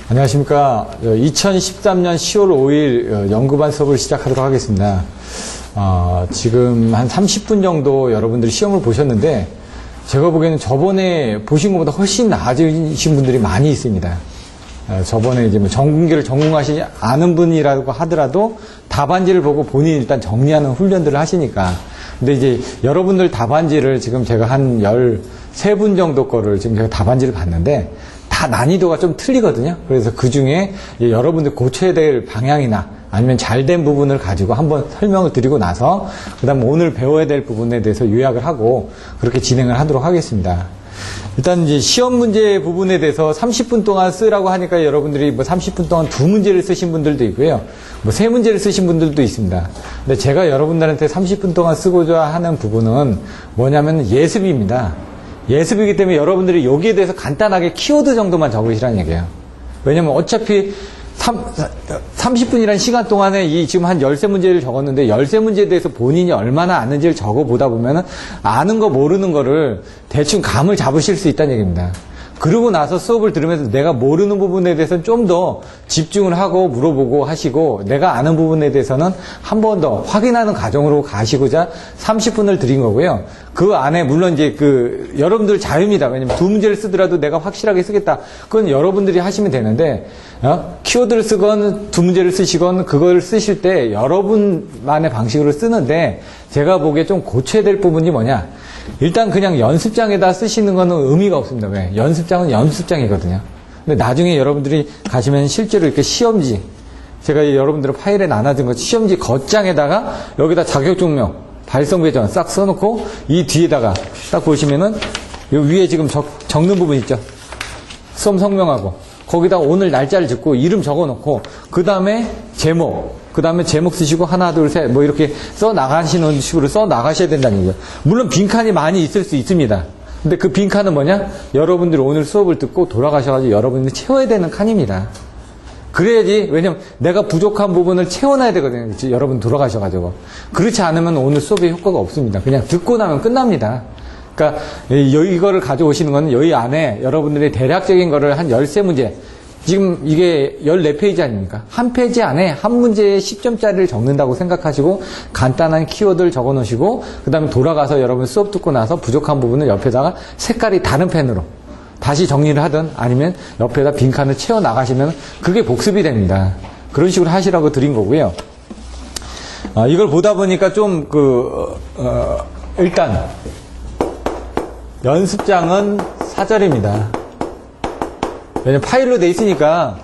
안녕하십니까. 2013년 10월 5일 연구반 수업을 시작하도록 하겠습니다. 지금 한 30분 정도 여러분들이 시험을 보셨는데 제가 보기에는 저번에 보신 것보다 훨씬 나아지신 분들이 많이 있습니다. 저번에 이제 뭐 전공기를 전공하시지 않은 분이라고 하더라도 답안지를 보고 본인이 일단 정리하는 훈련들을 하시니까. 근데 이제 여러분들 답안지를 지금 제가 한 13분 정도 거를 지금 제가 답안지를 봤는데 다 난이도가 좀 틀리거든요. 그래서 그 중에 여러분들 고쳐야 될 방향이나 아니면 잘된 부분을 가지고 한번 설명을 드리고 나서 그 다음 오늘 배워야 될 부분에 대해서 요약을 하고 그렇게 진행을 하도록 하겠습니다. 일단 이제 시험 문제 부분에 대해서 30분 동안 쓰라고 하니까 여러분들이 뭐 30분 동안 2문제를 쓰신 분들도 있고요. 뭐 3문제를 쓰신 분들도 있습니다. 근데 제가 여러분들한테 30분 동안 쓰고자 하는 부분은 뭐냐면 예습입니다. 예습이기 때문에 여러분들이 여기에 대해서 간단하게 키워드 정도만 적으시라는 얘기예요. 왜냐면 어차피 30분이라는 시간 동안에 지금 한 13문제를 적었는데 13문제에 대해서 본인이 얼마나 아는지를 적어보다 보면은 아는 거 모르는 거를 대충 감을 잡으실 수 있다는 얘기입니다. 그러고 나서 수업을 들으면서 내가 모르는 부분에 대해서는 좀 더 집중을 하고 물어보고 하시고 내가 아는 부분에 대해서는 한 번 더 확인하는 과정으로 가시고자 30분을 드린 거고요. 그 안에 물론 이제 여러분들 자유입니다. 왜냐면 2문제를 쓰더라도 내가 확실하게 쓰겠다. 그건 여러분들이 하시면 되는데 키워드를 쓰건 2문제를 쓰시건 그걸 쓰실 때 여러분만의 방식으로 쓰는데 제가 보기에 좀 고쳐야 될 부분이 뭐냐. 일단 그냥 연습장에다 쓰시는 거는 의미가 없습니다. 왜? 연습장은 연습장이거든요. 근데 나중에 여러분들이 가시면 실제로 이렇게 시험지, 제가 여러분들 파일에 나눠준 거 시험지 겉장에다가 여기다 자격증명, 발성배전 싹 써놓고 이 뒤에다가 딱 보시면은 요 위에 지금 적는 부분 있죠? 수험 성명하고 거기다 오늘 날짜를 적고 이름 적어놓고 그 다음에 제목 쓰시고 하나 둘 셋 뭐 이렇게 써 나가시는 식으로 써 나가셔야 된다는 얘기죠. 물론 빈칸이 많이 있을 수 있습니다. 근데 그 빈칸은 뭐냐? 여러분들이 오늘 수업을 듣고 돌아가셔가지고 여러분들이 채워야 되는 칸입니다. 그래야지. 왜냐면 내가 부족한 부분을 채워놔야 되거든요. 여러분 돌아가셔가지고. 그렇지 않으면 오늘 수업에 효과가 없습니다. 그냥 듣고 나면 끝납니다. 그러니까 이거를 가져오시는 건 여기 안에 여러분들이 대략적인 거를 한 13문제, 지금 이게 14페이지 아닙니까? 한 페이지 안에 한 문제에 10점짜리를 적는다고 생각하시고 간단한 키워드를 적어 놓으시고 그 다음에 돌아가서 여러분 수업 듣고 나서 부족한 부분을 옆에다가 색깔이 다른 펜으로 다시 정리를 하든 아니면 옆에다 빈칸을 채워 나가시면 그게 복습이 됩니다. 그런 식으로 하시라고 드린 거고요. 이걸 보다 보니까 좀 일단 연습장은 사절입니다. 왜냐면 파일로 돼 있으니까.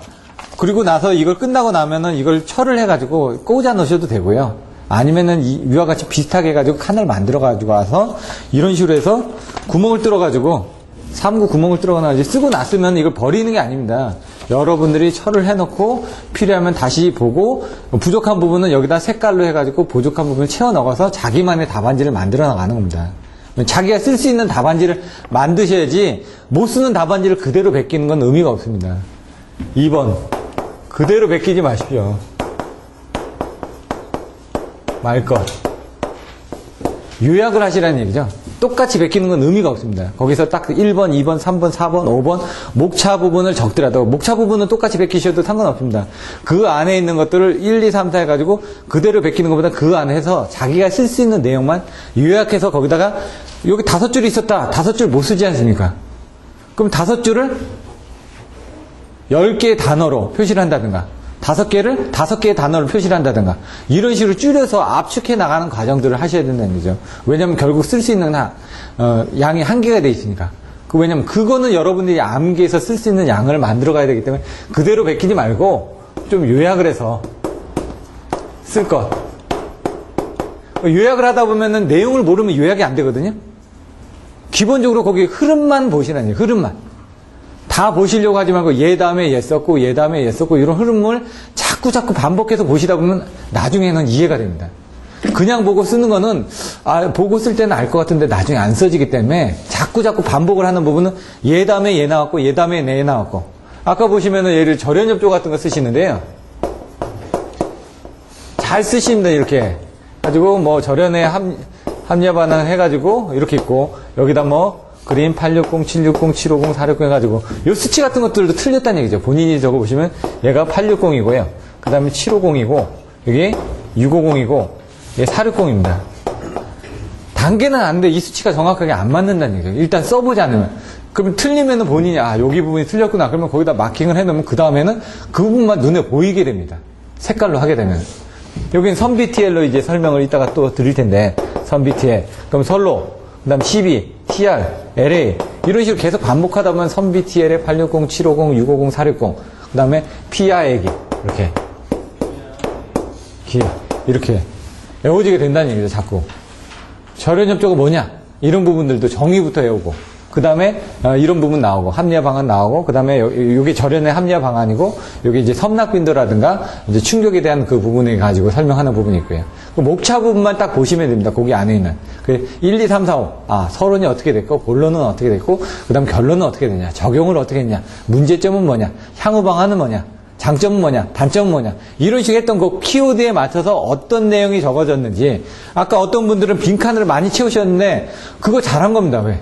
그리고 나서 이걸 끝나고 나면은 이걸 철을 해가지고 꽂아 넣으셔도 되고요. 아니면은 위와 같이 비슷하게 해가지고 칸을 만들어가지고 와서 이런 식으로 해서 구멍을 뚫어가지고 3구 구멍을 뚫어가지고 쓰고 났으면 이걸 버리는 게 아닙니다. 여러분들이 철을 해놓고 필요하면 다시 보고 부족한 부분은 여기다 색깔로 해가지고 부족한 부분을 채워 넣어서 자기만의 답안지를 만들어 나가는 겁니다. 자기가 쓸 수 있는 답안지를 만드셔야지 못 쓰는 답안지를 그대로 베끼는 건 의미가 없습니다. 2번 그대로 베끼지 마십시오. 말것 요약을 하시라는 얘기죠. 똑같이 베끼는 건 의미가 없습니다. 거기서 딱 1번, 2번, 3번, 4번, 5번 목차 부분을 적더라도 목차 부분은 똑같이 베끼셔도 상관없습니다. 그 안에 있는 것들을 1, 2, 3, 4 해가지고 그대로 베끼는 것보다 그 안에서 자기가 쓸 수 있는 내용만 요약해서 거기다가 여기 5줄이 있었다. 5줄 못 쓰지 않습니까? 그럼 5줄을 10개의 단어로 표시를 한다든가 5개의 단어를 표시를 한다든가 이런 식으로 줄여서 압축해 나가는 과정들을 하셔야 된다는 거죠. 왜냐하면 결국 쓸 수 있는 양이 한계가 돼 있으니까. 왜냐하면 그거는 여러분들이 암기해서 쓸 수 있는 양을 만들어 가야 되기 때문에 그대로 베끼지 말고 좀 요약을 해서 쓸 것. 요약을 하다 보면은 내용을 모르면 요약이 안 되거든요. 기본적으로 거기 흐름만 보시라는 얘기예요. 흐름만. 다 보시려고 하지 말고 얘 다음에 얘 썼고 얘 다음에 얘 썼고 이런 흐름을 자꾸 반복해서 보시다 보면 나중에는 이해가 됩니다. 그냥 보고 쓰는 거는 보고 쓸 때는 알 것 같은데 나중에 안 써지기 때문에 자꾸 반복을 하는 부분은 얘 다음에 얘 나왔고 얘 다음에 얘 나왔고 아까 보시면은 얘를 절연협조 같은 거 쓰시는데요. 잘 쓰십니다. 이렇게 가지고 뭐 절연의 합리화 반응 해가지고 이렇게 있고 여기다 뭐 그림 860, 760, 750, 460 해가지고 요 수치 같은 것들도 틀렸다는 얘기죠. 본인이 적어보시면 얘가 860이고요. 그 다음에 750이고 여기 650이고 얘 460입니다. 단계는 아는데 이 수치가 정확하게 안 맞는다는 얘기죠. 일단 써보지 않으면. 그럼 틀리면은 본인이 여기 부분이 틀렸구나. 그러면 거기다 마킹을 해놓으면 그 다음에는 그 부분만 눈에 보이게 됩니다. 색깔로 하게 되면. 여기는 선 BTL로 이제 설명을 이따가 또 드릴 텐데 선 BTL. 그럼 선로, 그 다음 CB, TR, LA 이런 식으로 계속 반복하다 보면 선 BTL에 860, 750, 650, 460 그 다음에 PR액이 이렇게 이렇게 외워지게 된다는 얘기죠. 자꾸. 절연 협조가 뭐냐? 이런 부분들도 정의부터 외우고 그 다음에 이런 부분 나오고 합리화 방안 나오고 그 다음에 이게 절연의 합리화 방안이고 여기 이제 섬락 빈도라든가 이제 충격에 대한 그 부분을 가지고 설명하는 부분이 있고요. 그 목차 부분만 딱 보시면 됩니다. 거기 안에 있는 그 1, 2, 3, 4, 5 서론이 어떻게 됐고 본론은 어떻게 됐고 그 다음 결론은 어떻게 되냐 적용을 어떻게 했냐 문제점은 뭐냐 향후 방안은 뭐냐 장점은 뭐냐 단점은 뭐냐 이런 식으로 했던 그 키워드에 맞춰서 어떤 내용이 적어졌는지 아까 어떤 분들은 빈칸을 많이 채우셨는데 그거 잘한 겁니다. 왜?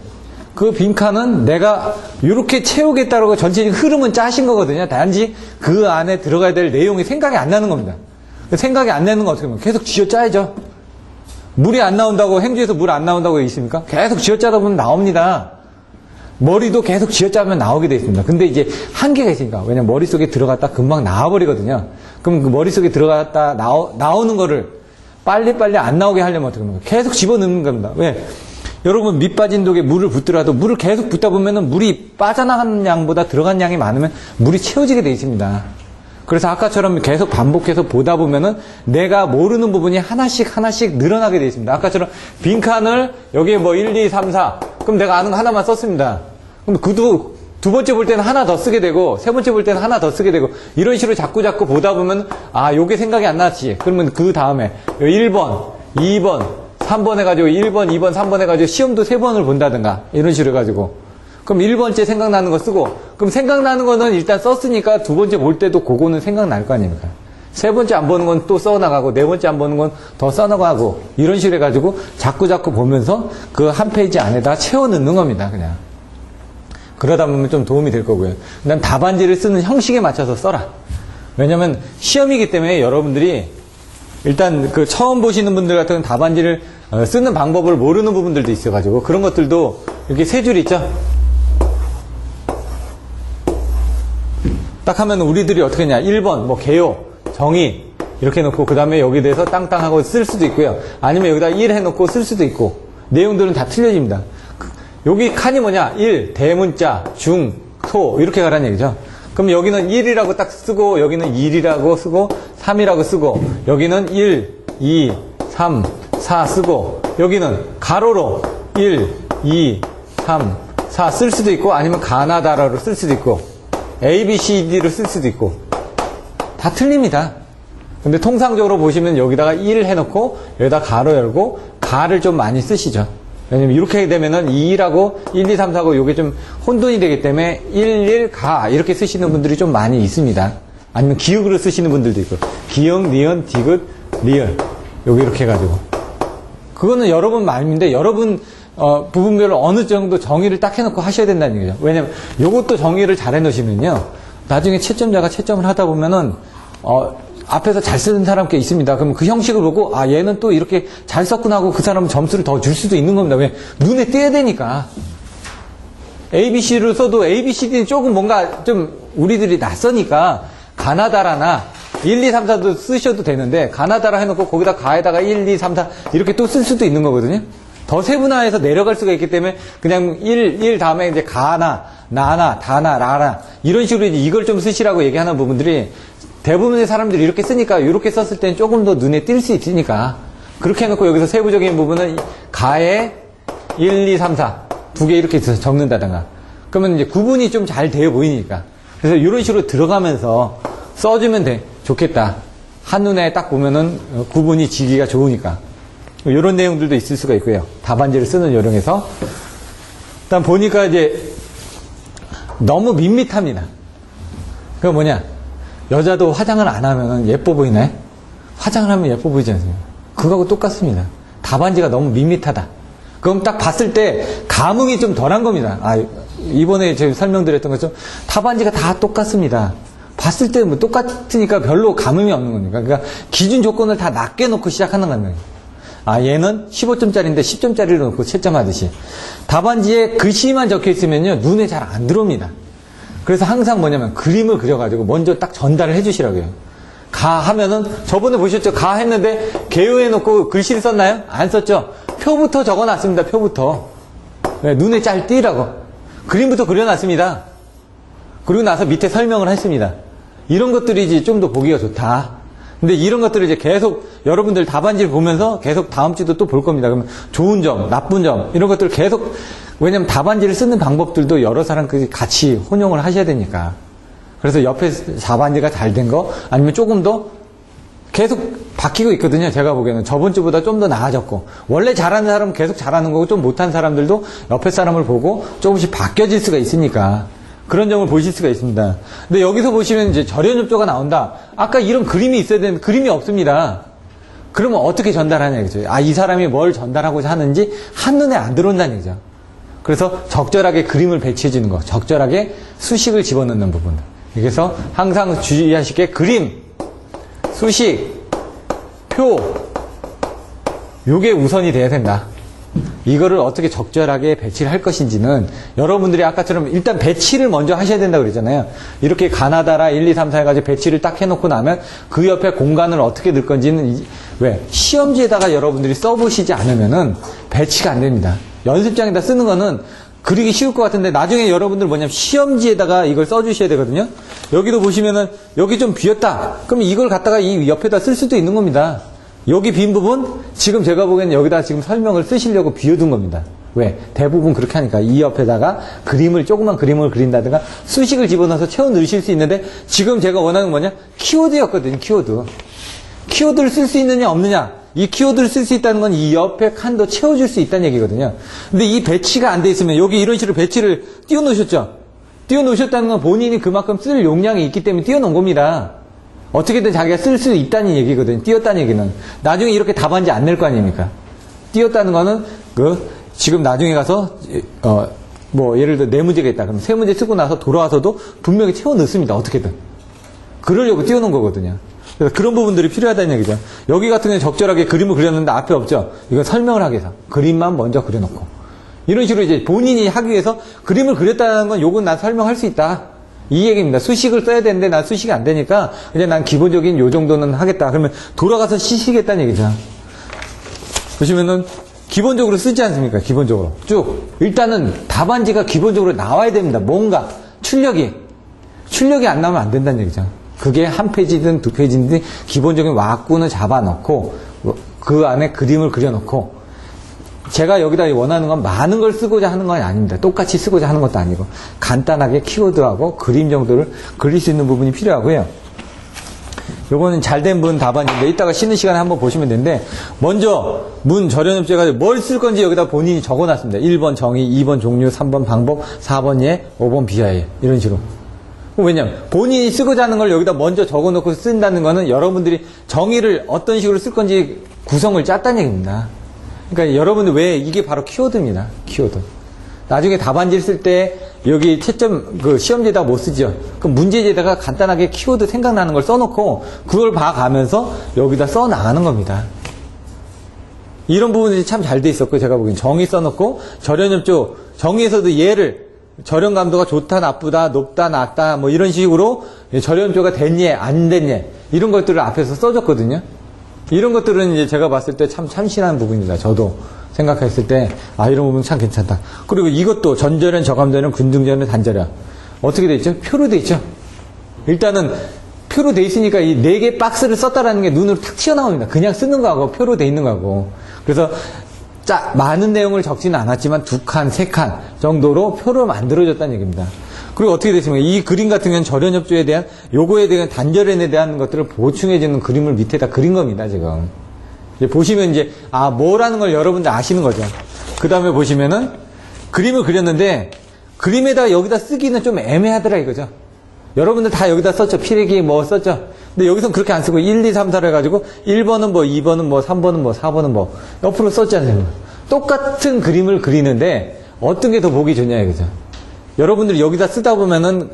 그 빈칸은 내가 이렇게 채우겠다고 전체적인 흐름은 짜신 거거든요. 단지 그 안에 들어가야 될 내용이 생각이 안 나는 겁니다. 생각이 안 나는 건 어떻게 보면 계속 쥐어짜야죠. 물이 안 나온다고 행주에서 물 안 나온다고 있습니까? 계속 쥐어짜다 보면 나옵니다. 머리도 계속 쥐어짜면 나오게 돼 있습니다. 근데 이제 한계가 있으니까 왜냐면 머릿속에 들어갔다 금방 나와버리거든요. 그럼 그 머릿속에 들어갔다 나오는 거를 빨리빨리 안 나오게 하려면 어떻게 하는 거예요? 계속 집어넣는 겁니다. 왜? 여러분 밑 빠진 독에 물을 붓더라도 물을 계속 붓다 보면은 물이 빠져나가는 양보다 들어간 양이 많으면 물이 채워지게 돼 있습니다. 그래서 아까처럼 계속 반복해서 보다 보면은 내가 모르는 부분이 하나씩 늘어나게 돼 있습니다. 아까처럼 빈칸을 여기에 뭐 1, 2, 3, 4 그럼 내가 아는 거 하나만 썼습니다. 그럼 두 번째 볼 때는 하나 더 쓰게 되고 세 번째 볼 때는 하나 더 쓰게 되고 이런 식으로 자꾸 보다 보면 요게 생각이 안 났지. 그러면 그 다음에 1번, 2번 3번 해가지고 1번, 2번, 3번 해가지고 시험도 3번을 본다든가 이런 식으로 해가지고 그럼 1번째 생각나는 거 쓰고 그럼 생각나는 거는 일단 썼으니까 두 번째 볼 때도 그거는 생각날 거 아닙니까? 세 번째 안 보는 건 또 써나가고 네 번째 안 보는 건 더 써나가고 이런 식으로 해가지고 자꾸 보면서 그 한 페이지 안에다 채워 넣는 겁니다. 그냥 그러다 보면 좀 도움이 될 거고요. 그다음 답안지를 쓰는 형식에 맞춰서 써라. 왜냐면 시험이기 때문에 여러분들이 일단 그 처음 보시는 분들 같은 경우는 답안지를 쓰는 방법을 모르는 부분들도 있어가지고 그런 것들도 이렇게 세 줄 있죠? 딱 하면 우리들이 어떻게 했냐 1번 뭐 개요 정의 이렇게 해놓고 그 다음에 여기 대해서 땅땅하고 쓸 수도 있고요. 아니면 여기다 1 해놓고 쓸 수도 있고 내용들은 다 틀려집니다. 여기 칸이 뭐냐 1 대문자 중 소 이렇게 가라는 얘기죠. 그럼 여기는 1이라고 딱 쓰고 여기는 1이라고 쓰고 3이라고 쓰고 여기는 1, 2, 3, 4 쓰고 여기는 가로로 1, 2, 3, 4 쓸 수도 있고 아니면 가나다라로 쓸 수도 있고 A, B, C, D로 쓸 수도 있고 다 틀립니다. 근데 통상적으로 보시면 여기다가 1 해놓고 여기다 가로 열고 가를 좀 많이 쓰시죠. 왜냐면 이렇게 되면은 2라고 1, 2, 3, 4고 이게 좀 혼돈이 되기 때문에 1, 1, 가 이렇게 쓰시는 분들이 좀 많이 있습니다. 아니면 기역으로 쓰시는 분들도 있고 기역, 니은, 디귿, 리을 여기 이렇게 해가지고 그거는 여러분 마음인데 여러분 부분별로 어느 정도 정의를 딱 해놓고 하셔야 된다는 얘기죠. 왜냐면 요것도 정의를 잘 해놓으시면요 나중에 채점자가 채점을 하다 보면은 앞에서 잘 쓰는 사람 꽤 있습니다. 그러면 그 형식을 보고 얘는 또 이렇게 잘 썼구나 하고 그 사람은 점수를 더 줄 수도 있는 겁니다. 왜? 눈에 띄어야 되니까. ABC를 써도 ABCD는 조금 뭔가 좀 우리들이 낯서니까 가나다라나 1, 2, 3, 4도 쓰셔도 되는데 가나다라 해놓고 거기다 가에다가 1, 2, 3, 4 이렇게 또 쓸 수도 있는 거거든요. 더 세분화해서 내려갈 수가 있기 때문에 그냥 1 다음에 이제 가나, 나나, 다나, 라나 이런 식으로 이제 이걸 좀 쓰시라고 얘기하는 부분들이 대부분의 사람들이 이렇게 쓰니까 이렇게 썼을 때는 조금 더 눈에 띌 수 있으니까 그렇게 해놓고 여기서 세부적인 부분은 가에 1, 2, 3, 4 두 개 이렇게 적는다든가 그러면 이제 구분이 좀 잘 되어 보이니까 그래서 이런 식으로 들어가면서 써주면 좋겠다. 한눈에 딱 보면은 구분이 지기가 좋으니까 이런 내용들도 있을 수가 있고요. 답안지를 쓰는 요령에서 일단 보니까 이제 너무 밋밋합니다. 그거 뭐냐 여자도 화장을 안 하면 예뻐 보이나요? 화장을 하면 예뻐 보이지 않습니까? 그거하고 똑같습니다. 답안지가 너무 밋밋하다. 그럼 딱 봤을 때 감흥이 좀 덜한 겁니다. 이번에 제가 설명드렸던 것처럼 답안지가 다 똑같습니다. 봤을 때 뭐 똑같으니까 별로 감흥이 없는 겁니다. 그러니까 기준 조건을 다 낮게 놓고 시작하는 거예요. 얘는 15점짜리인데 10점짜리를 놓고 채점하듯이. 답안지에 글씨만 적혀 있으면요, 눈에 잘 안 들어옵니다. 그래서 항상 뭐냐면 그림을 그려가지고 먼저 딱 전달을 해주시라고요. 가 하면은, 저번에 보셨죠? 가 했는데 개요해놓고 글씨를 썼나요? 안 썼죠? 표부터 적어놨습니다. 표부터. 네, 눈에 잘 띄라고. 그림부터 그려놨습니다. 그리고 나서 밑에 설명을 했습니다. 이런 것들이 이제 좀 더 보기가 좋다. 근데 이런 것들을 이제 계속 여러분들 답안지를 보면서 계속 다음 주도 또 볼 겁니다. 그러면 좋은 점, 나쁜 점, 이런 것들을 계속, 왜냐면 답안지를 쓰는 방법들도 여러 사람들이 같이 혼용을 하셔야 되니까. 그래서 옆에 답안지가 잘 된 거, 아니면 조금 더 계속 바뀌고 있거든요. 제가 보기에는 저번 주보다 좀 더 나아졌고, 원래 잘하는 사람은 계속 잘하는 거고, 좀 못한 사람들도 옆에 사람을 보고 조금씩 바뀌어질 수가 있으니까 그런 점을 보실 수가 있습니다. 근데 여기서 보시면 이제 절연접조가 나온다. 아까 이런 그림이 있어야 되는데 그림이 없습니다. 그러면 어떻게 전달하냐 이거죠. 이 사람이 뭘 전달하고자 하는지 한눈에 안 들어온다는 얘기죠. 그래서 적절하게 그림을 배치해 주는 거, 적절하게 수식을 집어넣는 부분. 그래서 항상 주의하실 게 그림, 수식, 표, 요게 우선이 돼야 된다. 이거를 어떻게 적절하게 배치를 할 것인지는 여러분들이 아까처럼 일단 배치를 먼저 하셔야 된다고 그러잖아요. 이렇게 가나다라 1, 2, 3, 4 해가지고 배치를 딱 해놓고 나면 그 옆에 공간을 어떻게 넣을 건지는 왜? 시험지에다가 여러분들이 써보시지 않으면은 배치가 안 됩니다. 연습장에다 쓰는 거는 그리기 쉬울 것 같은데 나중에 여러분들 뭐냐면 시험지에다가 이걸 써주셔야 되거든요. 여기도 보시면은 여기 좀 비었다. 그럼 이걸 갖다가 이 옆에다 쓸 수도 있는 겁니다. 여기 빈 부분 지금 제가 보기에는 여기다 지금 설명을 쓰시려고 비워둔 겁니다. 왜? 대부분 그렇게 하니까 이 옆에다가 그림을 조그만 그림을 그린다든가 수식을 집어넣어서 채워 넣으실 수 있는데 지금 제가 원하는 건 뭐냐? 키워드였거든요. 키워드를 쓸 수 있느냐 없느냐. 이 키워드를 쓸 수 있다는 건 이 옆에 칸도 채워줄 수 있다는 얘기거든요. 근데 이 배치가 안 돼 있으면 여기 이런 식으로 배치를 띄워놓으셨죠? 띄워놓으셨다는 건 본인이 그만큼 쓸 용량이 있기 때문에 띄워놓은 겁니다. 어떻게든 자기가 쓸 수 있다는 얘기거든요. 띄웠다는 얘기는. 나중에 이렇게 답안지 안 낼 거 아닙니까? 띄웠다는 거는 지금 나중에 가서 예를 들어 4문제가 있다. 그럼 3문제 쓰고 나서 돌아와서도 분명히 채워 넣습니다. 어떻게든. 그러려고 띄워놓은 거거든요. 그래서 그런 부분들이 필요하다는 얘기죠. 여기 같은 경우는 적절하게 그림을 그렸는데 앞에 없죠. 이건 설명을 하기 위해서. 그림만 먼저 그려놓고. 이런 식으로 이제 본인이 하기 위해서 그림을 그렸다는 건 요건 난 설명할 수 있다. 이 얘기입니다. 수식을 써야 되는데 난 수식이 안 되니까 그냥 난 기본적인 요 정도는 하겠다. 그러면 돌아가서 시시겠다는 얘기죠. 보시면은 기본적으로 쓰지 않습니까? 기본적으로. 쭉. 일단은 답안지가 기본적으로 나와야 됩니다. 뭔가. 출력이 안 나오면 안 된다는 얘기죠. 그게 한 페이지든 두 페이지든 기본적인 왁구는 잡아놓고 그 안에 그림을 그려놓고 제가 여기다 원하는 건 많은 걸 쓰고자 하는 건 아닙니다. 똑같이 쓰고자 하는 것도 아니고 간단하게 키워드하고 그림 정도를 그릴 수 있는 부분이 필요하고요. 요거는 잘된 문 답안인데 이따가 쉬는 시간에 한번 보시면 되는데 먼저 문 절연업체가 뭘 쓸 건지 여기다 본인이 적어놨습니다. 1번 정의, 2번 종류, 3번 방법, 4번 예, 5번 비하예 이런 식으로. 왜냐면 본인이 쓰고자 하는 걸 여기다 먼저 적어놓고 쓴다는 거는 여러분들이 정의를 어떤 식으로 쓸 건지 구성을 짰다는 얘기입니다. 그러니까 여러분들 왜 이게 바로 키워드입니다. 키워드. 나중에 답안지를 쓸 때 여기 채점 시험지에다가 못 쓰죠. 그럼 문제지에다가 간단하게 키워드 생각나는 걸 써놓고 그걸 봐가면서 여기다 써나가는 겁니다. 이런 부분들이 참 잘 돼 있었고 제가 보기엔 정의 써놓고 절연접조 정의에서도 예를 절연 감도가 좋다, 나쁘다, 높다, 낮다, 뭐 이런 식으로 절연조가 됐예, 안 됐예 이런 것들을 앞에서 써줬거든요. 이런 것들은 이제 제가 봤을 때 참 참신한 부분입니다. 저도 생각했을 때 이런 부분 참 괜찮다. 그리고 이것도 전절연, 저감절연, 근등절연, 단절연 어떻게 돼 있죠? 표로 돼 있죠. 일단은 표로 돼 있으니까 이 4개 박스를 썼다라는 게 눈으로 탁 튀어나옵니다. 그냥 쓰는 거하고 표로 돼 있는 거하고. 그래서 많은 내용을 적지는 않았지만 2칸, 3칸 정도로 표를 만들어줬다는 얘기입니다. 그리고 어떻게 됐습니까? 이 그림 같은 경우는 절연협조에 대한 요거에 대한 단절연에 대한 것들을 보충해주는 그림을 밑에다 그린 겁니다. 지금 이제 보시면 이제 뭐라는 걸 여러분들 아시는 거죠. 그 다음에 보시면은 그림을 그렸는데 그림에다 여기다 쓰기는 좀 애매하더라 이거죠. 여러분들 다 여기다 썼죠. 피레기 뭐 썼죠. 근데 여기서는 그렇게 안 쓰고 1, 2, 3, 4를 해가지고 1번은 뭐 2번은 뭐 3번은 뭐 4번은 뭐 옆으로 썼지 않습니까? 똑같은 그림을 그리는데 어떤 게 더 보기 좋냐 이거죠. 여러분들이 여기다 쓰다 보면은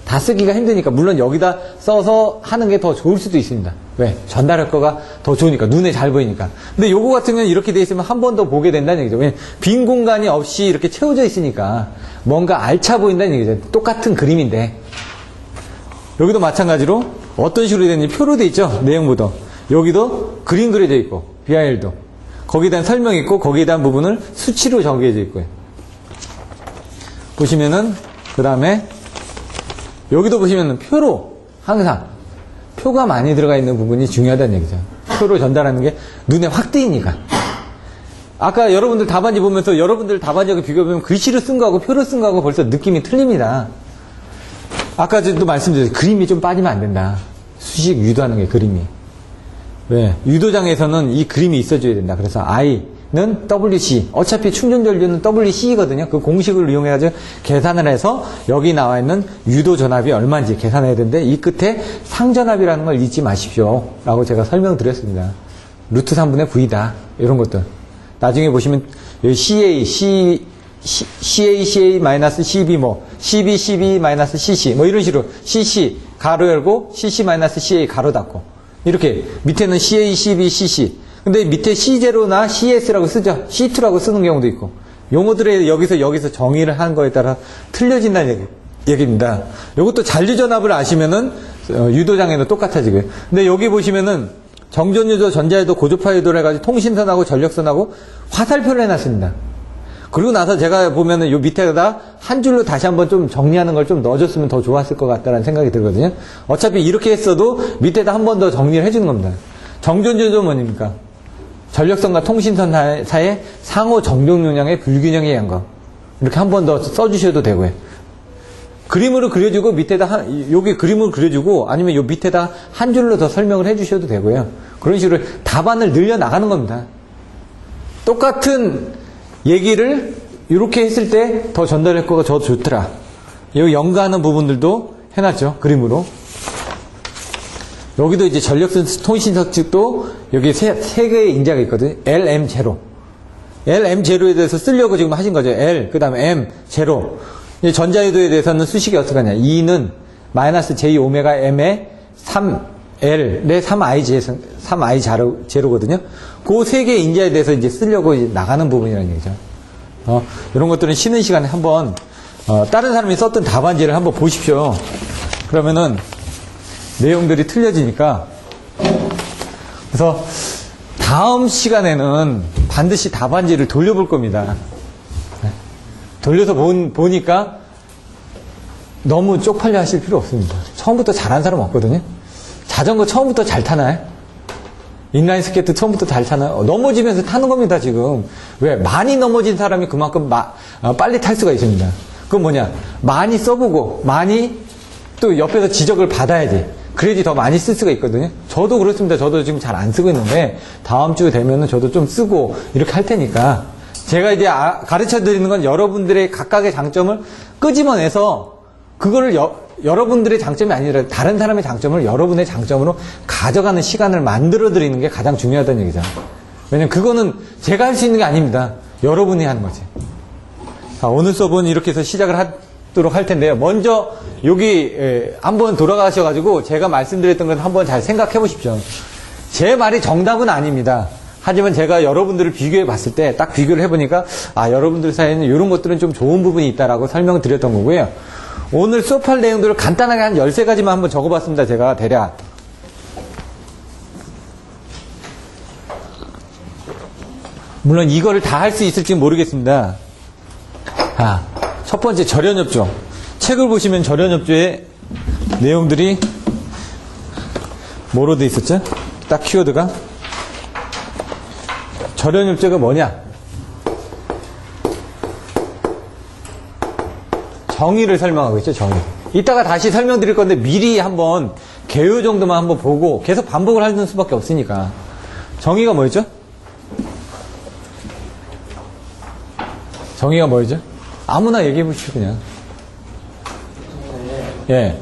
다 쓰기가 힘드니까 물론 여기다 써서 하는 게 더 좋을 수도 있습니다. 왜? 전달 효과가 더 좋으니까 눈에 잘 보이니까. 근데 요거 같은 경우는 이렇게 돼 있으면 한 번 더 보게 된다는 얘기죠. 왜? 빈 공간이 없이 이렇게 채워져 있으니까 뭔가 알차 보인다는 얘기죠. 똑같은 그림인데 여기도 마찬가지로 어떤 식으로 되는지 표로 돼 있죠. 내용부터 여기도 그림 그려져 있고 BIL도 거기에 대한 설명이 있고 거기에 대한 부분을 수치로 정해져 있고요. 보시면은 그 다음에 여기도 보시면은 표로 항상 표가 많이 들어가 있는 부분이 중요하다는 얘기죠. 표로 전달하는 게 눈에 확 띄니까. 아까 여러분들 답안지 보면서 여러분들 답안지하고 비교해보면 글씨로 쓴 거하고 표로 쓴 거하고 벌써 느낌이 틀립니다. 아까도 말씀드렸죠. 그림이 좀 빠지면 안 된다. 수식 유도하는 게 그림이. 왜? 유도장에서는 이 그림이 있어줘야 된다. 그래서 I는 WC. 어차피 충전전류는 WC거든요. 그 공식을 이용해가지고 계산을 해서 여기 나와 있는 유도 전압이 얼마인지 계산해야 되는데 이 끝에 상전압이라는 걸 잊지 마십시오. 라고 제가 설명드렸습니다. 루트 3분의 V다. 이런 것들. 나중에 보시면 여기 CA 마이너스 CB CB CB 마이너스 CC 이런 식으로 CC 가로 열고 CC 마이너스 CA 가로 닫고 이렇게 밑에는 CA CB CC 근데 밑에 C0나 CS라고 쓰죠. C2라고 쓰는 경우도 있고 용어들에 여기서 정의를 한 거에 따라 틀려진다는 얘기입니다. 이것도 잔류전압을 아시면은 유도장애도 똑같아지고요. 근데 여기 보시면은 정전유도, 전자유도, 고주파유도를 해가지고 통신선하고 전력선하고 화살표를 해놨습니다. 그리고 나서 제가 보면은 요 밑에다 한 줄로 다시 한번 좀 정리하는 걸 좀 넣어줬으면 더 좋았을 것 같다는 생각이 들거든요. 어차피 이렇게 했어도 밑에다 한 번 더 정리를 해주는 겁니다. 정전유도는 뭡니까? 전력선과 통신선 사이의 상호 정종 용량의 불균형에 의한 거. 이렇게 한 번 더 써주셔도 되고요. 그림으로 그려주고 밑에다 여기 그림으로 그려주고 아니면 요 밑에다 한 줄로 더 설명을 해주셔도 되고요. 그런 식으로 답안을 늘려 나가는 겁니다. 똑같은 얘기를 이렇게 했을 때 더 전달 효과가 더 좋더라. 여기 연구하는 부분들도 해놨죠. 그림으로. 여기도 이제 전력선 통신선 측도 여기 세 개의 인자가 있거든요. LM0. LM0에 대해서 쓰려고 지금 하신 거죠. L, 그 다음에 M0. 전자유도에 대해서는 수식이 어떻게 하냐. E는 마이너스 J 오메가 M의 3L의 3I 제로거든요. 그 세 개의 인자에 대해서 이제 쓰려고 이제 나가는 부분이라는 얘기죠. 이런 것들은 쉬는 시간에 한번, 다른 사람이 썼던 답안지를 한번 보십시오. 그러면은 내용들이 틀려지니까. 그래서 다음 시간에는 반드시 답안지를 돌려볼 겁니다. 돌려서 보니까 너무 쪽팔려 하실 필요 없습니다. 처음부터 잘하는 사람 없거든요. 자전거 처음부터 잘 타나요? 인라인 스케이트 처음부터 잘 타나요? 넘어지면서 타는 겁니다, 지금. 왜? 많이 넘어진 사람이 그만큼 빨리 탈 수가 있습니다. 그건 뭐냐? 많이 써보고, 많이 또 옆에서 지적을 받아야지. 그래야지 더 많이 쓸 수가 있거든요. 저도 그렇습니다. 저도 지금 잘 안 쓰고 있는데, 다음 주 되면은 저도 좀 쓰고, 이렇게 할 테니까. 제가 이제 가르쳐 드리는 건 여러분들의 각각의 장점을 끄집어내서, 그거를 여러분들의 장점이 아니라 다른 사람의 장점을 여러분의 장점으로 가져가는 시간을 만들어 드리는 게 가장 중요하다는 얘기죠. 왜냐면 그거는 제가 할 수 있는 게 아닙니다. 여러분이 하는 거지. 자, 오늘 수업은 이렇게 해서 시작을 하도록 할 텐데요. 먼저 여기 한번 돌아가셔가지고 제가 말씀드렸던 걸 한번 잘 생각해 보십시오. 제 말이 정답은 아닙니다. 하지만 제가 여러분들을 비교해 봤을 때 딱 비교를 해보니까 여러분들 사이에는 이런 것들은 좀 좋은 부분이 있다라고 설명드렸던 거고요. 오늘 수업할 내용들을 간단하게 한 13가지만 한번 적어봤습니다. 제가 대략. 물론 이거를 다 할 수 있을지 모르겠습니다. 첫 번째 절연협조. 책을 보시면 절연협조의 내용들이 뭐로 돼 있었죠? 딱 키워드가. 절연협조가 뭐냐? 정의를 설명하고 있죠, 정의. 이따가 다시 설명드릴 건데 미리 한번 개요 정도만 한번 보고 계속 반복을 하는 수밖에 없으니까. 정의가 뭐였죠? 정의가 뭐였죠? 아무나 얘기해 보시죠, 그냥. 예.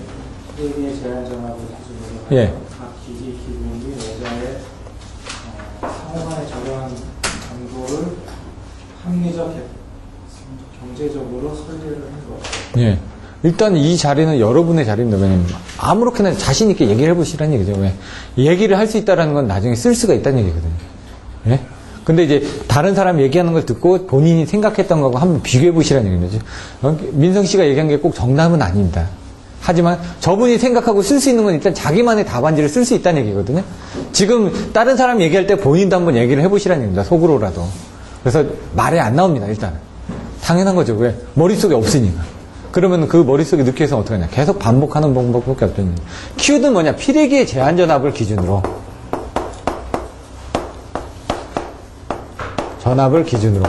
기계의 제한 전압을 기준으로 예. 각 기기 기분 및 여자의 상호간의 적용한 강도를 경제적으로 설계를 한 거. 예. 일단 이 자리는 여러분의 자리입니다. 왜냐면 아무렇게나 자신 있게 얘기를 해보시라는 얘기죠. 왜? 얘기를 할 수 있다는 건 나중에 쓸 수가 있다는 얘기거든요. 예? 근데 이제 다른 사람 얘기하는 걸 듣고 본인이 생각했던 거하고 한번 비교해 보시라는 얘기죠. 민성 씨가 얘기한 게 꼭 정답은 아닙니다. 하지만 저분이 생각하고 쓸 수 있는 건 일단 자기만의 답안지를 쓸 수 있다는 얘기거든요. 지금 다른 사람 얘기할 때 본인도 한번 얘기를 해보시라는 얘기입니다. 속으로라도. 그래서 말이 안 나옵니다. 일단 당연한 거죠. 왜? 머릿속에 없으니까. 그러면 그 머릿속에 넣기 위해서 어떻게 하냐. 계속 반복하는 방법밖에 없거든요. 키워드는 뭐냐. 피레기의 제한전압을 기준으로. 전압을 기준으로.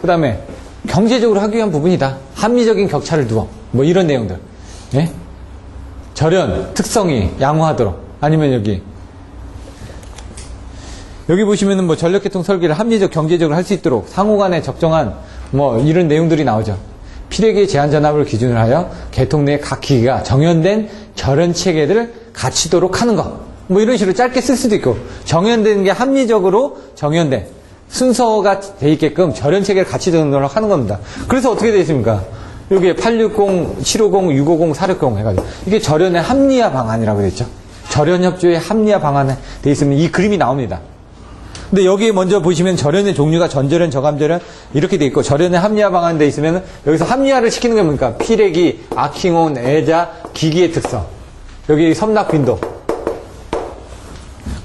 그 다음에 경제적으로 하기 위한 부분이다. 합리적인 격차를 두어. 뭐 이런 내용들. 예? 절연, 특성이 양호하도록. 아니면 여기 보시면은 뭐 전력계통 설계를 합리적, 경제적으로 할 수 있도록 상호간에 적정한 뭐 이런 내용들이 나오죠. 피레기의 제한 전압을 기준으로 하여 계통 내 각 기기가 정연된 절연 체계를 갖추도록 하는 것. 뭐 이런 식으로 짧게 쓸 수도 있고, 정연된 게 합리적으로 정연된 순서가 돼 있게끔 절연 체계를 갖추도록 하는 겁니다. 그래서 어떻게 되어 있습니까? 여기에 860, 750, 650, 460 해가지고 이게 절연의 합리화 방안이라고 되어 있죠. 절연 협조의 합리화 방안에 되어 있으면 이 그림이 나옵니다. 근데 여기 먼저 보시면 절연의 종류가 전절연, 저감절연 이렇게 돼 있고, 절연의 합리화 방안 돼 있으면 여기서 합리화를 시키는 게 뭡니까? 피레기, 아킹온, 애자, 기기의 특성. 여기 섬납 빈도.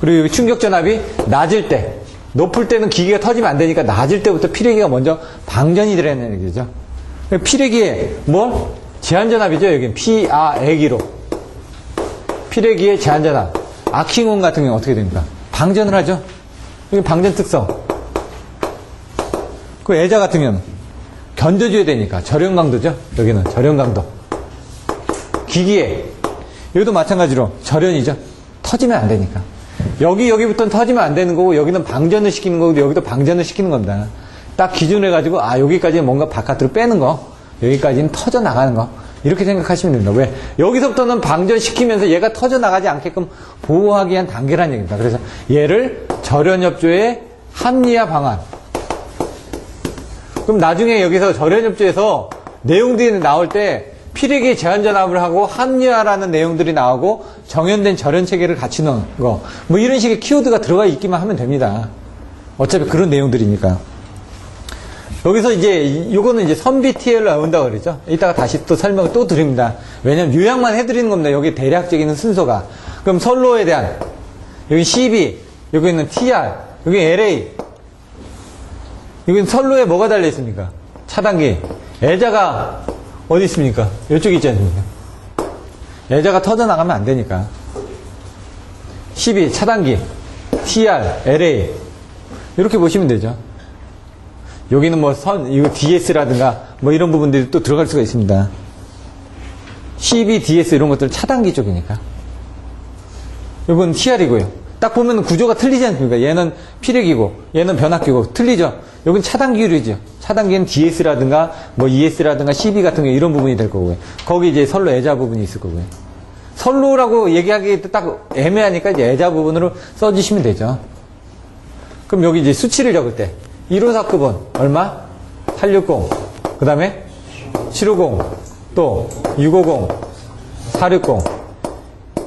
그리고 여기 충격 전압이 낮을 때, 높을 때는 기기가 터지면 안 되니까 낮을 때부터 피레기가 먼저 방전이 되라는 얘기죠. 피레기의 뭐? 제한 전압이죠. 여기는 피아애기로. 피레기의 제한 전압. 아킹온 같은 경우는 어떻게 됩니까? 방전을 하죠. 여기 방전 특성. 그 애자 같은 경우는 견뎌줘야 되니까 절연 강도죠. 여기는 절연 강도. 기기에 여기도 마찬가지로 절연이죠. 터지면 안 되니까. 여기부터는 터지면 안 되는 거고, 여기는 방전을 시키는 거고, 여기도 방전을 시키는 겁니다. 딱 기준을 해가지고, 여기까지는 뭔가 바깥으로 빼는 거, 여기까지는 터져 나가는 거, 이렇게 생각하시면 됩니다. 왜? 여기서부터는 방전시키면서 얘가 터져 나가지 않게끔 보호하기 위한 단계라는 얘기입니다. 그래서 얘를 절연협조의 합리화 방안. 그럼 나중에 여기서 절연협조에서 내용들이 나올 때 피레기의 제한전압을 하고 합리화라는 내용들이 나오고 정연된 절연체계를 갖추는 거, 뭐 이런 식의 키워드가 들어가 있기만 하면 됩니다. 어차피 그런 내용들이니까. 여기서 이제 요거는 이제 선비 TL로 나온다고 그러죠. 이따가 다시 또 설명을 또 드립니다. 왜냐면 요약만 해드리는 겁니다. 여기 대략적인 순서가. 그럼 선로에 대한 여기 CB, 여기는 TR, 여기 LA. 여기는 선로에 뭐가 달려 있습니까? 차단기. 애자가 어디 있습니까? 이쪽에 있지 않습니까? 애자가 터져나가면 안 되니까. CB, 차단기. TR, LA. 이렇게 보시면 되죠. 여기는 뭐 이거 DS라든가 뭐 이런 부분들이 또 들어갈 수가 있습니다. CB, DS 이런 것들은 차단기 쪽이니까. 이건 TR이고요. 딱 보면 구조가 틀리지 않습니까? 얘는 피레기고, 얘는 변압기고, 틀리죠? 여긴 차단기류죠. 차단기는 DS라든가, 뭐 ES라든가 CB 같은 게 이런 부분이 될 거고요. 거기 이제 선로 애자 부분이 있을 거고요. 선로라고 얘기하기 딱 애매하니까 이제 애자 부분으로 써주시면 되죠. 그럼 여기 이제 수치를 적을 때, 154급은 얼마? 860. 그 다음에 750. 또 650. 460.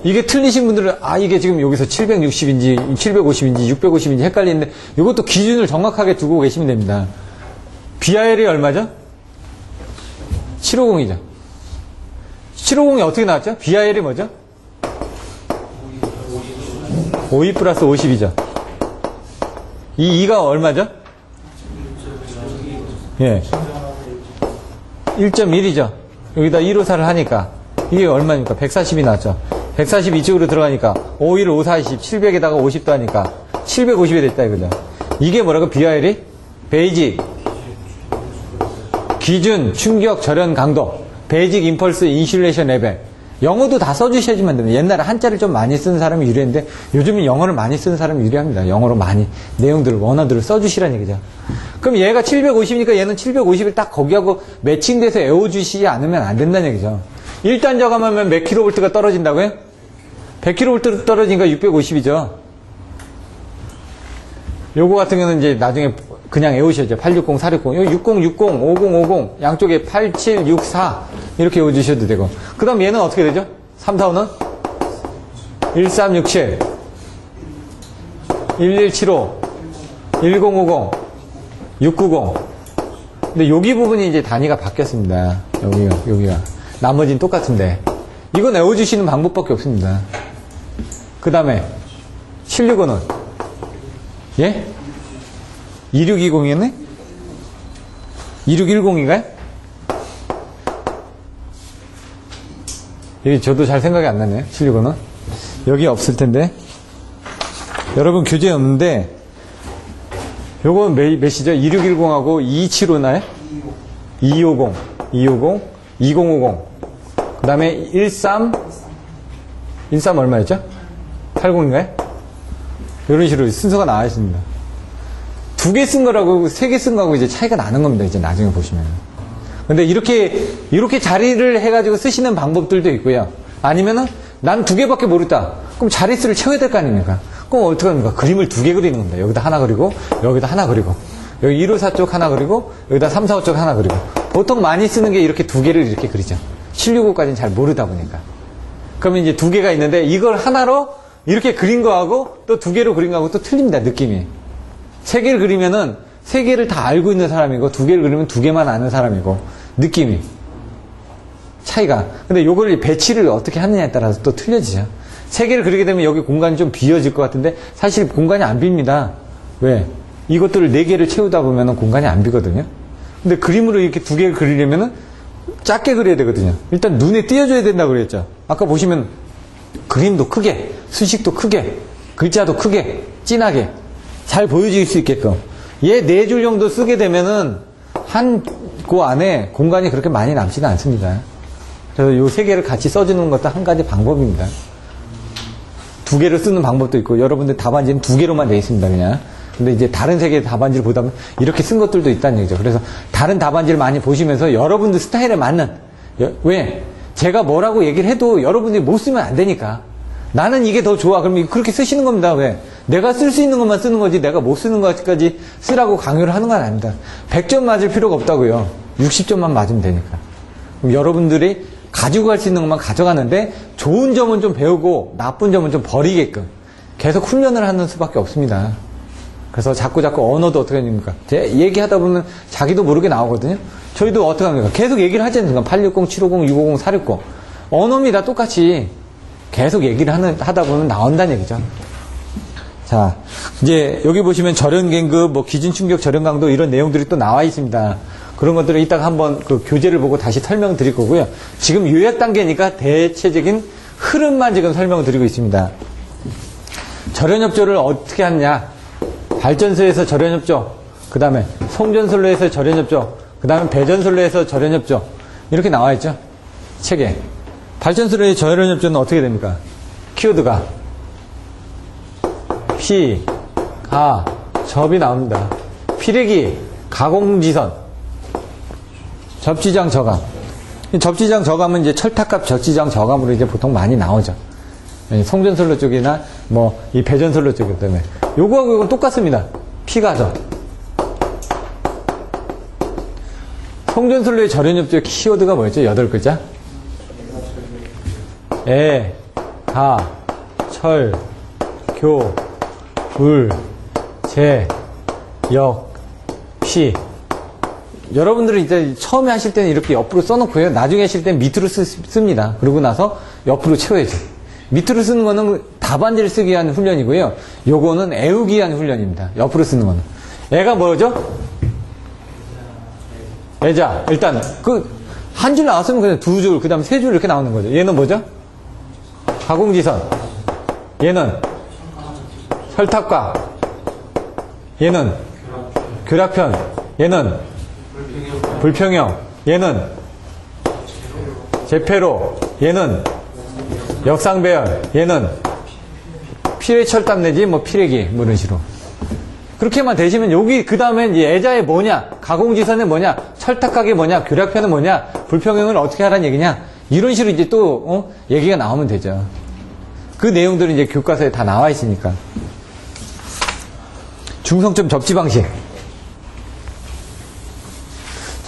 이게 틀리신 분들은 이게 지금 여기서 760인지 750인지 650인지 헷갈리는데 이것도 기준을 정확하게 두고 계시면 됩니다. BR이 얼마죠? 750이죠. 750이 어떻게 나왔죠? BR이 뭐죠? 52 플러스 50이죠. 이 2가 얼마죠? 예. 1.1이죠. 여기다 154를 하니까 이게 얼마입니까? 140이 나왔죠. 140 이쪽으로 들어가니까 51, 540, 700에다가 50도 하니까 750이 됐다 이거죠. 이게 뭐라고? BR이? 베이직 기준 충격 절연 강도, 베이직 임펄스 인슐레이션 레벨. 영어도 다 써주셔야지만 됩니다. 옛날에 한자를 좀 많이 쓰는 사람이 유리했는데 요즘은 영어를 많이 쓰는 사람이 유리합니다. 영어로 많이 내용들을 원어들을 써주시라는 얘기죠. 그럼 얘가 750이니까 얘는 750을 딱 거기하고 매칭돼서 외워주시지 않으면 안 된다는 얘기죠. 1단 저감하면 몇 킬로볼트가 떨어진다고요? 100킬로볼트 떨어지니까 650이죠. 요거 같은 경우는 이제 나중에 그냥 외우셔야죠. 860, 460. 여기 60, 60, 50, 50. 양쪽에 8, 7, 6, 4. 이렇게 외워주셔도 되고. 그 다음 얘는 어떻게 되죠? 3, 4, 5는? 1367, 1175, 1050, 690. 근데 여기 부분이 이제 단위가 바뀌었습니다. 여기가. 나머지는 똑같은데. 이건 외워주시는 방법밖에 없습니다. 그 다음에 765는? 예? 2620이었네? 2610인가요? 여기 저도 잘 생각이 안 나네요. 765는. 여기 없을 텐데. 여러분 교재에 없는데, 요건 몇이죠? 2610하고 2275나요? 2250, 250, 2050. 그 다음에 13 얼마였죠? 80인가요? 이런 식으로 순서가 나와 있습니다. 2개 쓴 거라고 3개 쓴 거하고 이제 차이가 나는 겁니다. 이제 나중에 보시면. 근데 이렇게 자리를 해가지고 쓰시는 방법들도 있고요. 아니면은 난 2개밖에 모르다. 그럼 자릿수를 채워야 될 거 아닙니까? 그럼 어떻게 합니까? 그림을 2개 그리는 겁니다. 여기다 하나 그리고, 여기다 하나 그리고, 여기 154 쪽 하나 그리고, 여기다 345 쪽 하나 그리고. 보통 많이 쓰는 게 이렇게 2개를 이렇게 그리죠. 765까지는 잘 모르다 보니까. 그러면 이제 2개가 있는데 이걸 하나로 이렇게 그린 거하고 또 2개로 그린 거하고 또 틀립니다. 느낌이. 3개를 그리면은 3개를 다 알고 있는 사람이고 2개를 그리면 2개만 아는 사람이고 느낌이 차이가. 근데 요거를 배치를 어떻게 하느냐에 따라서 또 틀려지죠. 3개를 그리게 되면 여기 공간이 좀 비어질 것 같은데 사실 공간이 안 빕니다. 왜? 이것들을 4개를 채우다 보면은 공간이 안 비거든요. 근데 그림으로 이렇게 2개를 그리려면은 작게 그려야 되거든요. 일단 눈에 띄어줘야 된다고 그랬죠. 아까 보시면 그림도 크게, 수식도 크게, 글자도 크게, 진하게 잘 보여질 수 있게끔 얘 4줄 정도 쓰게 되면은 한 그 안에 공간이 그렇게 많이 남지가 않습니다. 그래서 요 3개를 같이 써주는 것도 한 가지 방법입니다. 2개를 쓰는 방법도 있고 여러분들 답안지는 2개로만 되어 있습니다. 그냥. 근데 이제 다른 3개의 답안지를 보다 보면 이렇게 쓴 것들도 있다는 얘기죠. 그래서 다른 답안지를 많이 보시면서 여러분들 스타일에 맞는 왜? 제가 뭐라고 얘기를 해도 여러분들이 못 쓰면 안 되니까. 나는 이게 더 좋아. 그럼 그렇게 쓰시는 겁니다. 왜? 내가 쓸 수 있는 것만 쓰는 거지 내가 못 쓰는 것까지 쓰라고 강요를 하는 건 아닙니다. 100점 맞을 필요가 없다고요. 60점만 맞으면 되니까. 그럼 여러분들이 가지고 갈 수 있는 것만 가져가는데 좋은 점은 좀 배우고 나쁜 점은 좀 버리게끔 계속 훈련을 하는 수밖에 없습니다. 그래서 자꾸 언어도 어떻게 합니까? 제가 얘기하다 보면 자기도 모르게 나오거든요. 저희도 어떻게 합니까? 계속 얘기를 하지 않습니까? 860, 750, 650, 460. 언어입니다. 똑같이. 계속 얘기를 하다 보면 나온다는 얘기죠. 자, 이제 여기 보시면 절연갱급, 기준 충격 절연 강도 이런 내용들이 또 나와 있습니다. 그런 것들을 이따가 한번 그 교재를 보고 다시 설명드릴 거고요. 지금 요약 단계니까 대체적인 흐름만 지금 설명드리고 있습니다. 절연협조를 어떻게 하느냐? 발전소에서 절연협조, 그 다음에 송전선로에서 절연협조, 그 다음에 배전선로에서 절연협조 이렇게 나와 있죠. 책에. 발전소로의 절연협조는 어떻게 됩니까? 키워드가 피, 가, 접이 나옵니다. 피레기, 가공지선, 접지장 저감. 접지장 저감은 이제 철탑값 접지장 저감으로 이제 보통 많이 나오죠. 송전선로 쪽이나 이 배전선로 쪽이기 때문에 요거하고 이건 똑같습니다. 피가접. 송전선로의 절연협조의 키워드가 뭐였죠? 8글자? 에, 가, 철, 교, 울, 제, 역, 피. 여러분들은 이제 처음에 하실 때는 이렇게 옆으로 써놓고요. 나중에 하실 때는 밑으로 씁니다. 그러고 나서 옆으로 채워야죠. 밑으로 쓰는 거는 답안지를 쓰기 위한 훈련이고요. 요거는 애우기 위한 훈련입니다. 옆으로 쓰는 거는. 애가 뭐죠? 애자. 일단 한 줄 나왔으면 그냥 2줄, 그 다음에 3줄 이렇게 나오는 거죠. 얘는 뭐죠? 가공지선. 얘는 설탑과. 얘는 교락편. 얘는 불평형. 얘는 제폐로. 얘는 역상배열. 얘는 피레철탑 내지 피레기 이런 식으로. 그렇게만 되시면 여기 그 다음에 애자에 뭐냐, 가공지선은 뭐냐, 철탑각이 뭐냐, 교락편은 뭐냐, 불평형을 어떻게 하라는 얘기냐, 이런 식으로 이제 또 얘기가 나오면 되죠. 그 내용들은 이제 교과서에 다 나와 있으니까. 중성점 접지 방식.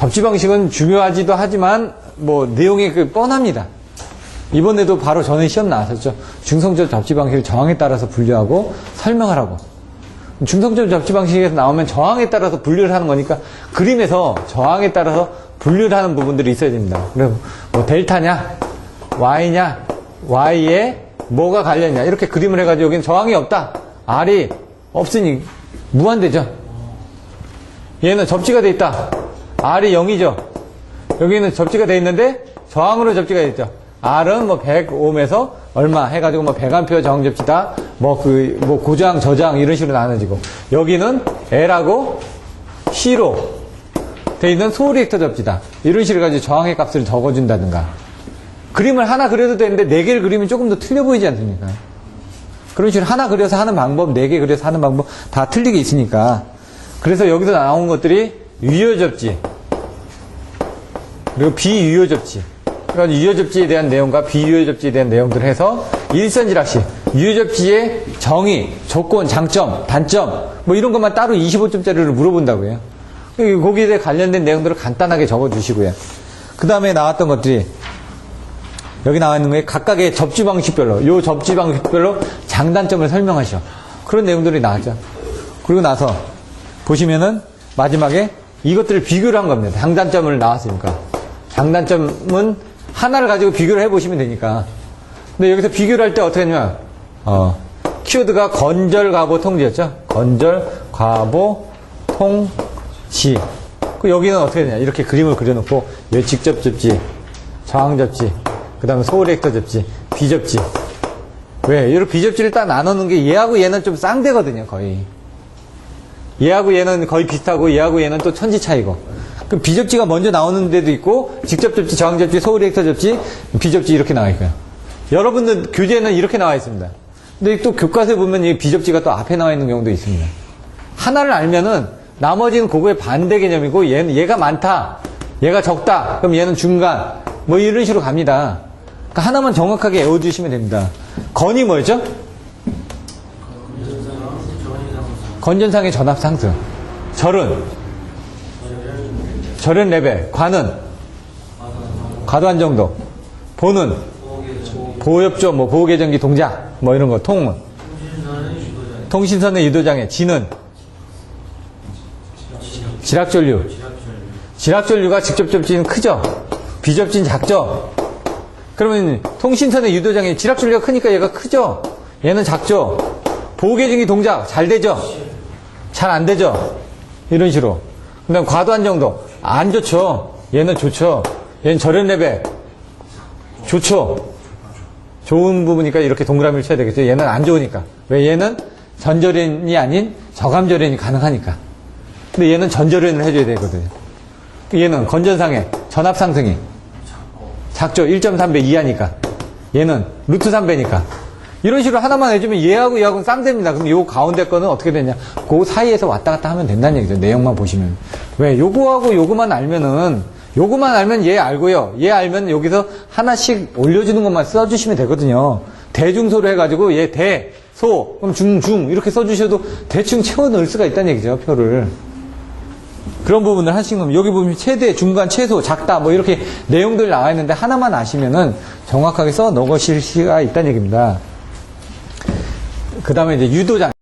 접지 방식은 중요하지도 하지만 뭐 내용이 뻔합니다. 이번에도 바로 전에 시험 나왔었죠. 중성적 접지 방식을 저항에 따라서 분류하고 설명하라고. 중성적 접지 방식에서 나오면 저항에 따라서 분류를 하는 거니까 그림에서 저항에 따라서 분류를 하는 부분들이 있어야 됩니다. 그래서 뭐 델타냐, Y냐, Y에 뭐가 갈렸냐 이렇게 그림을 해가지고 여기는 저항이 없다. R이 없으니 무한대죠. 얘는 접지가 돼 있다. R이 0이죠. 여기는 접지가 돼 있는데 저항으로 접지가 돼 있죠. R은 뭐 100옴에서 얼마 해가지고 뭐 100A 저항 접지다. 뭐 고저항, 저저항 이런 식으로 나눠지고 여기는 L하고 C로 돼 있는 소리액터 접지다. 이런 식으로 가지고 저항의 값을 적어준다든가. 그림을 하나 그려도 되는데 4개를 그리면 조금 더 틀려 보이지 않습니까? 그런 식으로 하나 그려서 하는 방법, 4개 그려서 하는 방법 다 틀리게 있으니까. 그래서 여기서 나온 것들이 유효 접지 그리고 비유효 접지. 그러니까 유효 접지에 대한 내용과 비유효 접지에 대한 내용들을 해서 일선지락식 유효 접지의 정의, 조건, 장점, 단점 뭐 이런 것만 따로 25점짜리를 물어본다고요. 거기에 대해 관련된 내용들을 간단하게 적어주시고요. 그 다음에 나왔던 것들이 여기 나와 있는 거에 각각의 접지 방식별로 요 접지 방식별로 장단점을 설명하셔. 그런 내용들이 나왔죠. 그리고 나서 보시면은 마지막에 이것들을 비교를 한 겁니다. 장단점을 나왔으니까. 장단점은 하나를 가지고 비교를 해보시면 되니까. 근데 여기서 비교를 할 때 어떻게 하냐면, 키워드가 건절, 과보, 통지였죠? 건절, 과보, 통지. 여기는 어떻게 되냐. 이렇게 그림을 그려놓고, 여기 직접 접지, 저항 접지, 그 다음에 소리액터 접지, 비접지. 왜? 이렇게 비접지를 딱 나누는 게 얘하고 얘는 좀 쌍대거든요, 거의. 얘하고 얘는 거의 비슷하고 얘하고 얘는 또 천지 차이고. 그럼 비접지가 먼저 나오는 데도 있고 직접 접지, 저항 접지, 소리액터 접지, 비접지 이렇게 나와 있고요. 여러분들 교재에는 이렇게 나와 있습니다. 근데 또 교과서에 보면 이 비접지가 또 앞에 나와 있는 경우도 있습니다. 하나를 알면은 나머지는 그거의 반대 개념이고 얘가 많다, 얘가 적다, 그럼 얘는 중간 뭐 이런 식으로 갑니다. 그러니까 하나만 정확하게 외워주시면 됩니다. 건이 뭐였죠? 건전상의 전압 상승. 절은 레벨. 과는 과도한 정도. 보는 보호협조, 뭐 보호계정기 동작, 뭐 이런 거. 통은 통신선의 유도장애. 지는 지락전류. 지락전류가 직접 접지는 크죠. 비접지는 작죠. 그러면 통신선의 유도장애. 지락전류가 크니까 얘가 크죠. 얘는 작죠. 보호계정기 동작 잘 되죠. 잘 안 되죠. 이런 식으로. 그 다음 과도한 정도. 안 좋죠. 얘는 좋죠. 얘는 절연 레벨. 좋죠. 좋은 부분이니까 이렇게 동그라미를 쳐야 되겠죠. 얘는 안 좋으니까. 왜? 얘는 전절연이 아닌 저감절연이 가능하니까. 근데 얘는 전절연을 해줘야 되거든요. 얘는 건전상에 전압 상승이 작죠. 1.3배 이하니까. 얘는 루트 3배니까. 이런 식으로 하나만 해주면 얘하고 얘하고는 쌍대입니다. 그럼 요 가운데 거는 어떻게 되냐. 그 사이에서 왔다 갔다 하면 된다는 얘기죠. 내용만 보시면. 왜? 요거하고 요거만 알면은, 요거만 알면 얘 알고요. 얘 알면 여기서 하나씩 올려주는 것만 써주시면 되거든요. 대중소로 해가지고 얘 대, 소, 그럼 중, 이렇게 써주셔도 대충 채워 넣을 수가 있다는 얘기죠. 표를. 그런 부분을 하신 겁니다. 여기 보면 최대, 중간, 최소, 작다, 뭐 이렇게 내용들 나와 있는데 하나만 아시면은 정확하게 써 넣으실 수가 있다는 얘기입니다. 그 다음에 이제 유도장.